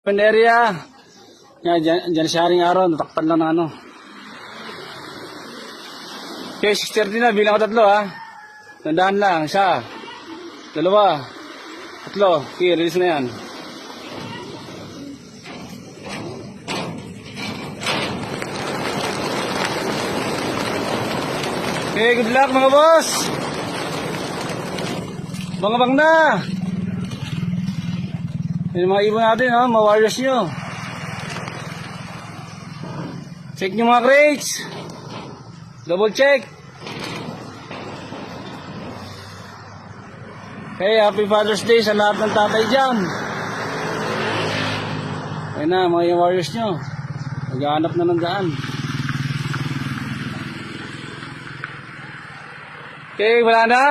Open area. Yan, dyan siya ring araw. Natakpan lang na ano. Okay, 6:30 na. Bilang ko tatlo ha. Tandaan lang. Isa. Dalawa. Tatlo. Okay, release na yan. Okay, good luck mga boss. Bangabang na. Yung mga ibon natin, ha? Mga warriors nyo. Check nyo mga crates. Double check. Okay, happy Father's Day sa lahat ng tatay dyan. Ayun na, mga warriors nyo. Maghahanap na ng daan. Okay, wala na.